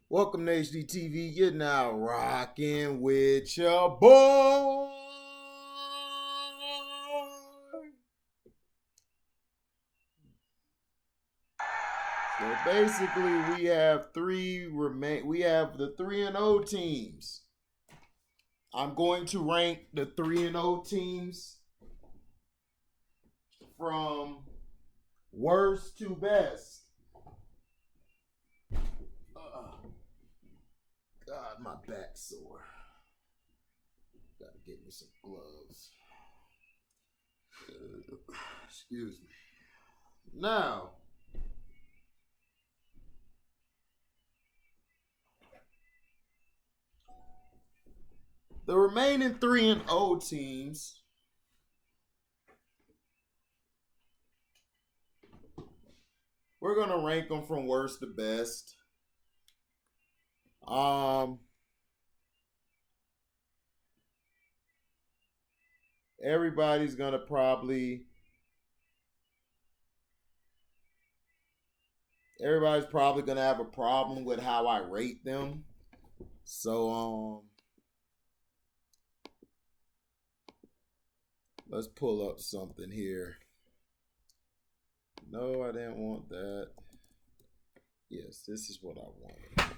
Welcome to HDTV. You're now rocking with your boy. So basically, we have We have the 3-0 teams. I'm going to rank the 3-0 teams from worst to best. God, my back's sore. Gotta get me some gloves. Excuse me. Now, the remaining 3-0 teams we're gonna rank them from worst to best. Everybody's gonna probably have a problem with how I rate them. So let's pull up something here. No, I didn't want that. Yes, this is what I wanted.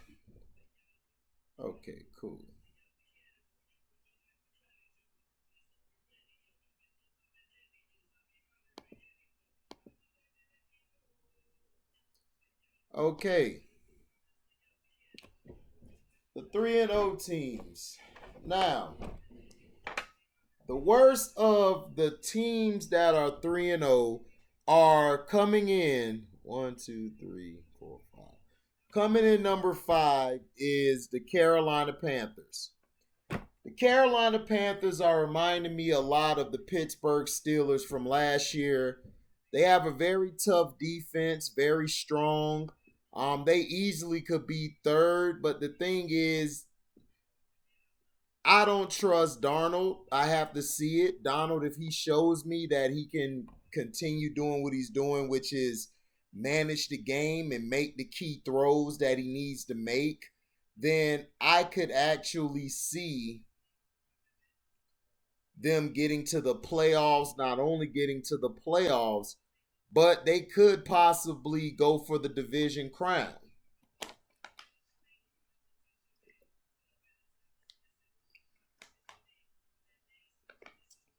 Okay, cool. Okay. The 3-0 teams. Now, the worst of the teams that are 3-0 are coming in 1, 2, 3, 4, 5. Coming in number 5 is the Carolina Panthers. The Carolina Panthers are reminding me a lot of the Pittsburgh Steelers from last year. They have a very tough defense, very strong. They easily could be third, but the thing is, I don't trust Darnold. I have to see it. Donald, if he shows me that he can continue doing what he's doing, which is manage the game and make the key throws that he needs to make, then I could actually see them getting to the playoffs, not only getting to the playoffs, but they could possibly go for the division crown.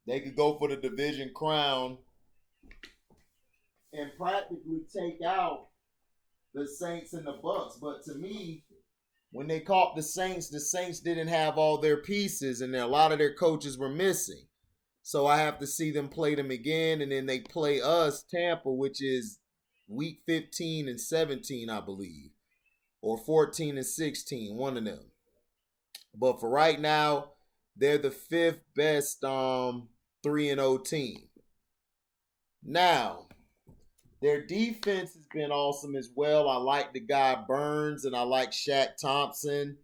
They could go for the division crown and practically take out the Saints and the Bucks. But to me, when they caught the Saints didn't have all their pieces, and a lot of their coaches were missing. So I have to see them play them again, and then they play us, Tampa, which is week 15 and 17, I believe, or 14 and 16, one of them. But for right now, they're the fifth best 3-0 team. Now, their defense has been awesome as well. I like the guy Burns, and I like Shaq Thompson.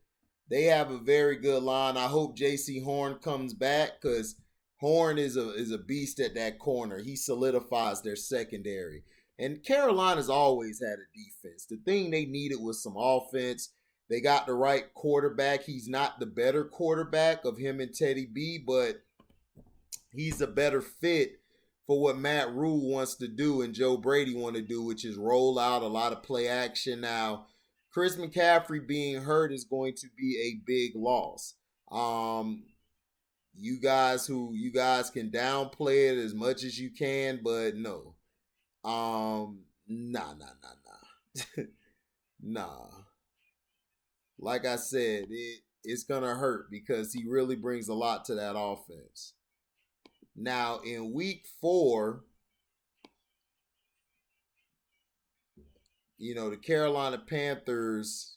They have a very good line. I hope J.C. Horn comes back, because Horn is a beast at that corner. He solidifies their secondary. And Carolina's always had a defense. The thing they needed was some offense. They got the right quarterback. He's not the better quarterback of him and Teddy B, but he's a better fit for what Matt Rule wants to do and Joe Brady want to do, which is roll out a lot of play action. Now, Chris McCaffrey being hurt is going to be a big loss. You guys can downplay it as much as you can, but no. Nah. Nah. Like I said, it's gonna hurt because he really brings a lot to that offense. Now, in week 4, the Carolina Panthers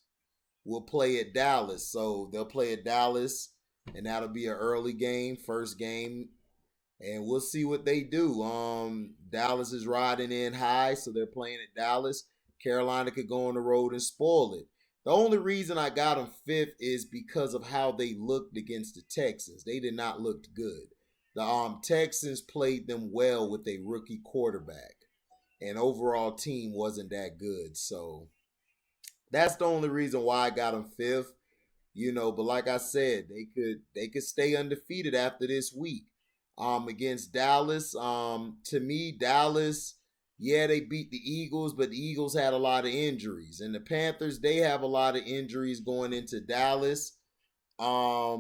will play at Dallas. So they'll play at Dallas, and that'll be an early game, first game. And we'll see what they do. Dallas is riding in high, so they're playing at Dallas. Carolina could go on the road and spoil it. The only reason I got them 5th is because of how they looked against the Texans. They did not look good. The Texans played them well with a rookie quarterback, and overall team wasn't that good. So That's the only reason why I got them fifth. But like I said, they could stay undefeated after this week. Against Dallas. To me, Dallas, yeah, they beat the Eagles, but the Eagles had a lot of injuries. And the Panthers, they have a lot of injuries going into Dallas. I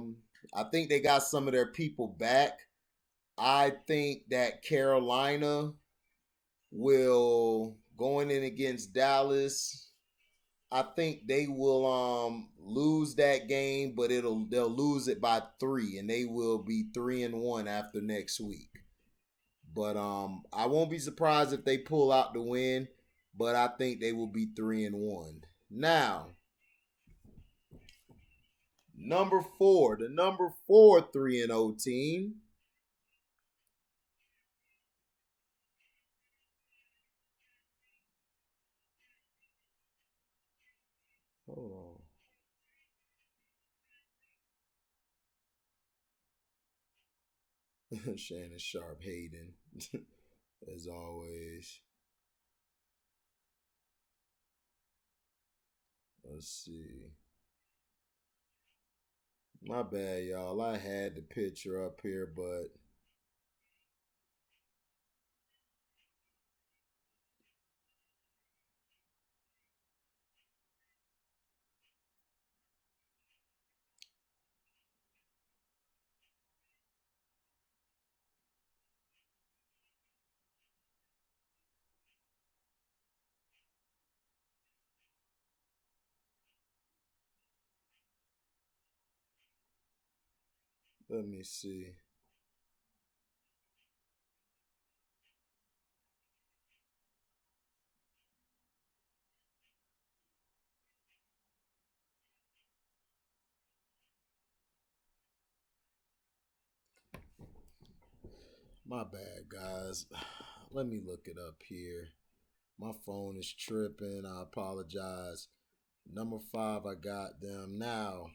think they got some of their people back. I think that Carolina will going in against Dallas. I think they will lose that game, but they'll lose it by 3, and they will be 3-1 after next week. But I won't be surprised if they pull out the win, but I think they will be 3-1. Now, the number four 3-0 team. Hold on. Shannon Sharp hating as always. Let's see. My bad, y'all. I had the picture up here, but let me see. My bad, guys. Let me look it up here. My phone is tripping. I apologize. Number 5, I got them. Now,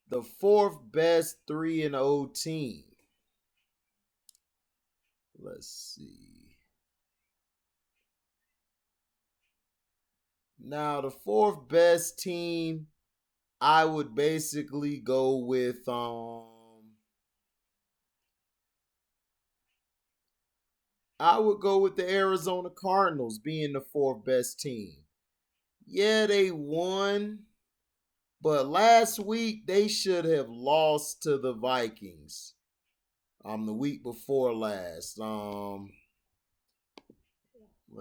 the fourth best 3-0 team. Let's see. Now, the fourth best team, I would basically go with I would go with the Arizona Cardinals being the fourth best team. Yeah, they won, but last week they should have lost to the Vikings. The week before last. Let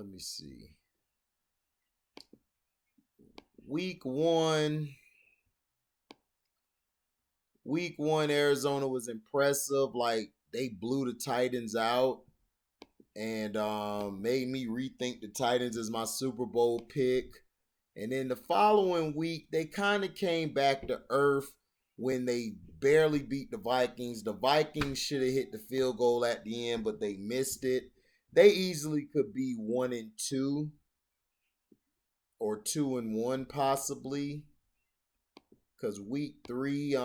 me see. Week one, Arizona was impressive. Like they blew the Titans out and made me rethink the Titans as my Super Bowl pick. And then the following week, they kind of came back to earth when they barely beat the Vikings. The Vikings should have hit the field goal at the end, but they missed it. They easily could be 1-2 or 2-1 possibly. Cause week three,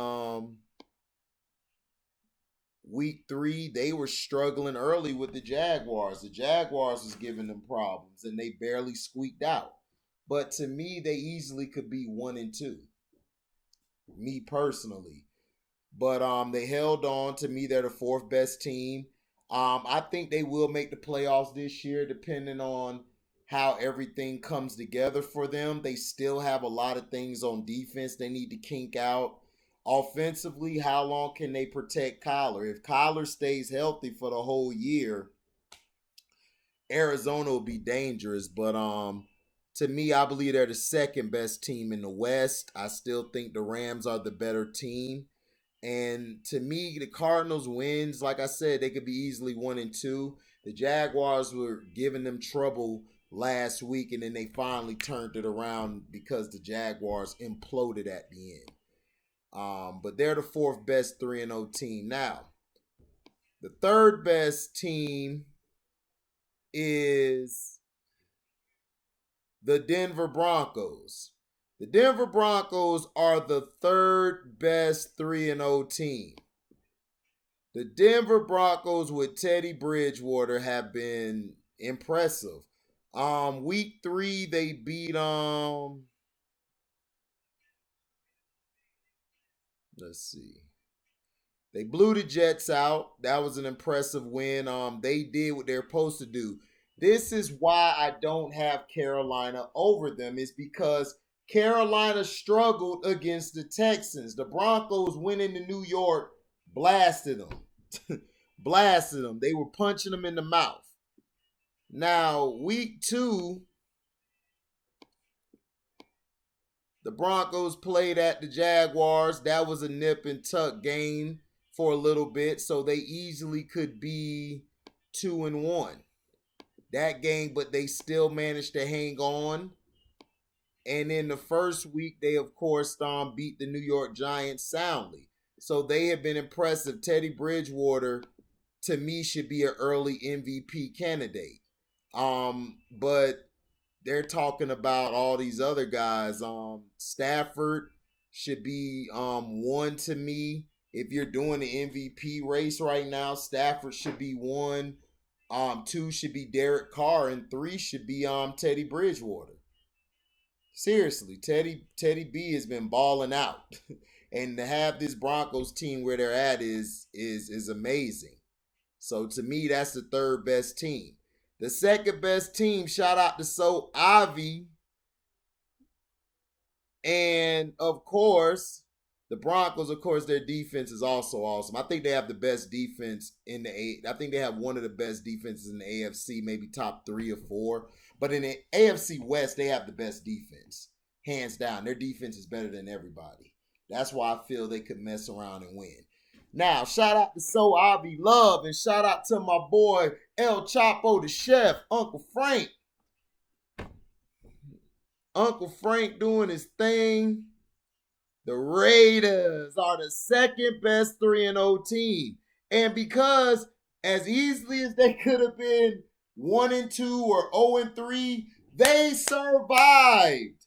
they were struggling early with the Jaguars. The Jaguars was giving them problems, and they barely squeaked out. But to me, they easily could be 1-2. Me personally, but they held on. To me, they're the fourth best team. I think they will make the playoffs this year, depending on how everything comes together for them. They still have a lot of things on defense they need to kink out. Offensively, how long can they protect Kyler? If Kyler stays healthy for the whole year, Arizona will be dangerous. But to me, I believe they're the second best team in the West. I still think the Rams are the better team. And to me, the Cardinals wins, like I said, they could be easily 1-2. The Jaguars were giving them trouble last week, and then they finally turned it around because the Jaguars imploded at the end. But they're the fourth best 3-0 team. Now, the third best team is the Denver Broncos. The Denver Broncos are the third best 3-0 team. The Denver Broncos with Teddy Bridgewater have been impressive. Week 3 they beat let's see. They blew the Jets out. That was an impressive win. They did what they're supposed to do. This is why I don't have Carolina over them, is because Carolina struggled against the Texans. The Broncos went into New York, blasted them. Blasted them. They were punching them in the mouth. Now, week 2, the Broncos played at the Jaguars. That was a nip and tuck game for a little bit, so they easily could be 2-1 that game, but they still managed to hang on. And in the first week, they of course beat the New York Giants soundly. So they have been impressive. Teddy Bridgewater, to me, should be an early MVP candidate. But they're talking about all these other guys. Stafford should be one to me. If you're doing the MVP race right now, Stafford should be one. 2 should be Derek Carr, and 3 should be Teddy Bridgewater. Seriously, Teddy B has been balling out, and to have this Broncos team where they're at is amazing. So to me, that's the third best team. The second best team, shout out to So Ivy, and of course the Broncos. Of course, their defense is also awesome. I think they have the best defense in the I think they have one of the best defenses in the AFC, maybe top 3 or 4. But in the AFC West, they have the best defense, hands down. Their defense is better than everybody. That's why I feel they could mess around and win. Now, shout out to So Ivy Love, and shout out to my boy El Chapo the Chef, Uncle Frank. Uncle Frank doing his thing. The Raiders are the second best 3-0 team. And because as easily as they could have been 1-2 or 0-3, they survived.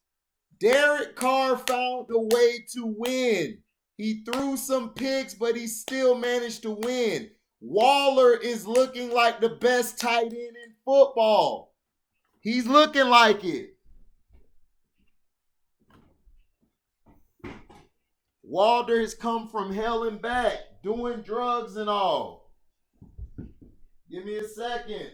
Derek Carr found a way to win. He threw some picks, but he still managed to win. Waller is looking like the best tight end in football. He's looking like it. Walter has come from hell and back, doing drugs and all. Give me a second.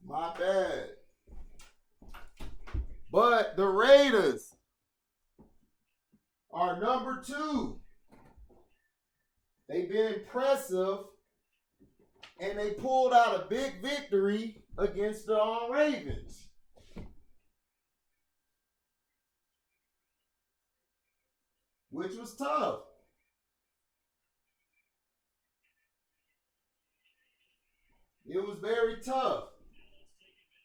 My bad. But the Raiders are number 2. They've been impressive, and they pulled out a big victory against the Ravens. Which was tough. It was very tough.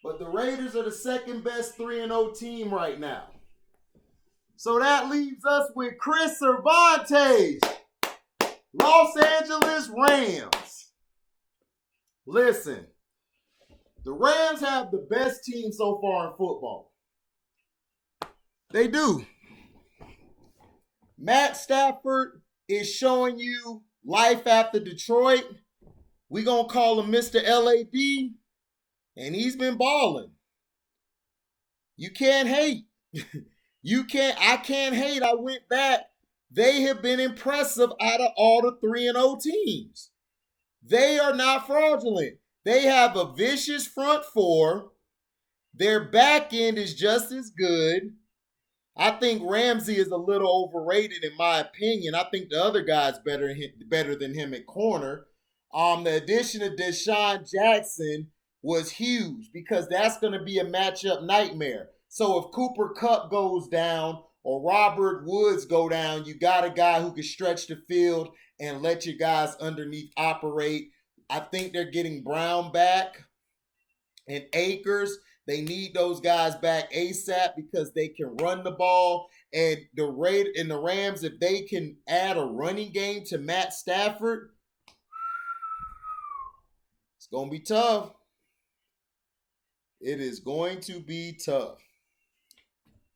But the Raiders are the second best 3-0 team right now. So that leaves us with Chris Cervantes, Los Angeles Rams. Listen, the Rams have the best team so far in football. They do. Matt Stafford is showing you life after Detroit. We're going to call him Mr. LAD, and he's been balling. You can't hate. I can't hate. I went back. They have been impressive out of all the 3-0 teams. They are not fraudulent. They have a vicious front 4. Their back end is just as good. I think Ramsey is a little overrated in my opinion. I think the other guy's better than him at corner. The addition of Deshaun Jackson was huge because that's going to be a matchup nightmare. So if Cooper Kupp goes down or Robert Woods go down, you got a guy who can stretch the field and let your guys underneath operate. I think they're getting Brown back and Akers. They need those guys back ASAP because they can run the ball. And the Rams, if they can add a running game to Matt Stafford, it's gonna be tough. It is going to be tough.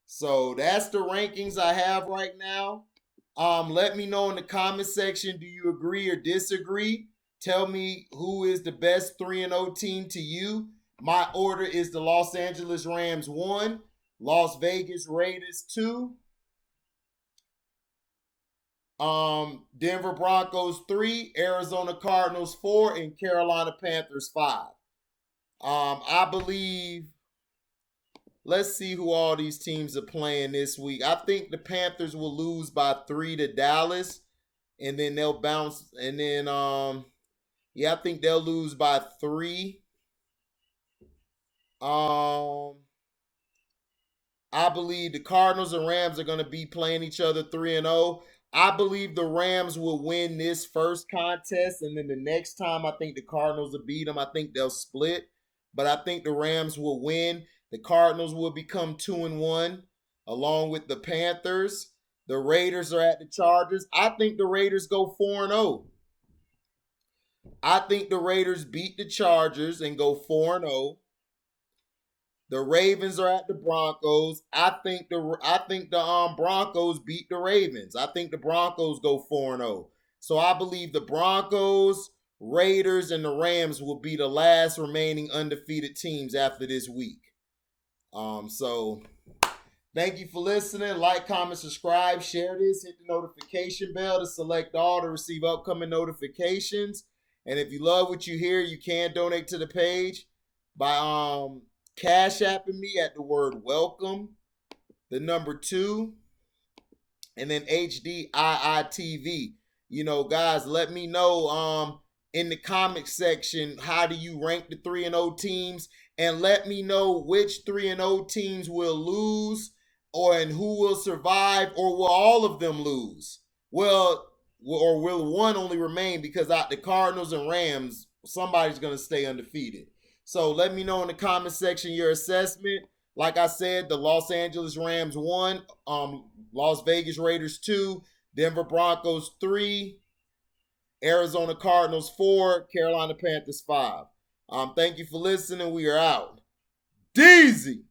So that's the rankings I have right now. Let me know in the comment section, do you agree or disagree? Tell me who is the best 3-0 team to you. My order is the Los Angeles Rams 1, Las Vegas Raiders 2, Denver Broncos 3, Arizona Cardinals 4, and Carolina Panthers 5. I believe, let's see who all these teams are playing this week. I think the Panthers will lose by 3 to Dallas, and then they'll bounce. And then, I think they'll lose by 3. I believe the Cardinals and Rams are going to be playing each other 3-0. I believe the Rams will win this first contest, and then the next time I think the Cardinals will beat them. I think they'll split, but I think the Rams will win. The Cardinals will become 2-1, along with the Panthers. The Raiders are at the Chargers. I think the Raiders go 4-0. I think the Raiders beat the Chargers and go 4-0. The Ravens are at the Broncos. I think the Broncos beat the Ravens. I think the Broncos go 4-0. So I believe the Broncos, Raiders, and the Rams will be the last remaining undefeated teams after this week. So thank you for listening. Like, comment, subscribe, share this, hit the notification bell to select all to receive upcoming notifications. And if you love what you hear, you can donate to the page by Cash Apping me at the word welcome, the number 2, and then HDIITV. Guys, let me know in the comment section, how do you rank the 3-0 teams? And let me know which 3-0 teams will lose, and who will survive, or will all of them lose? Well, or will one only remain, because out the Cardinals and Rams, somebody's going to stay undefeated. So let me know in the comment section your assessment. Like I said, the Los Angeles Rams 1, Las Vegas Raiders 2, Denver Broncos 3, Arizona Cardinals 4, Carolina Panthers 5. Thank you for listening. We are out. Deezy!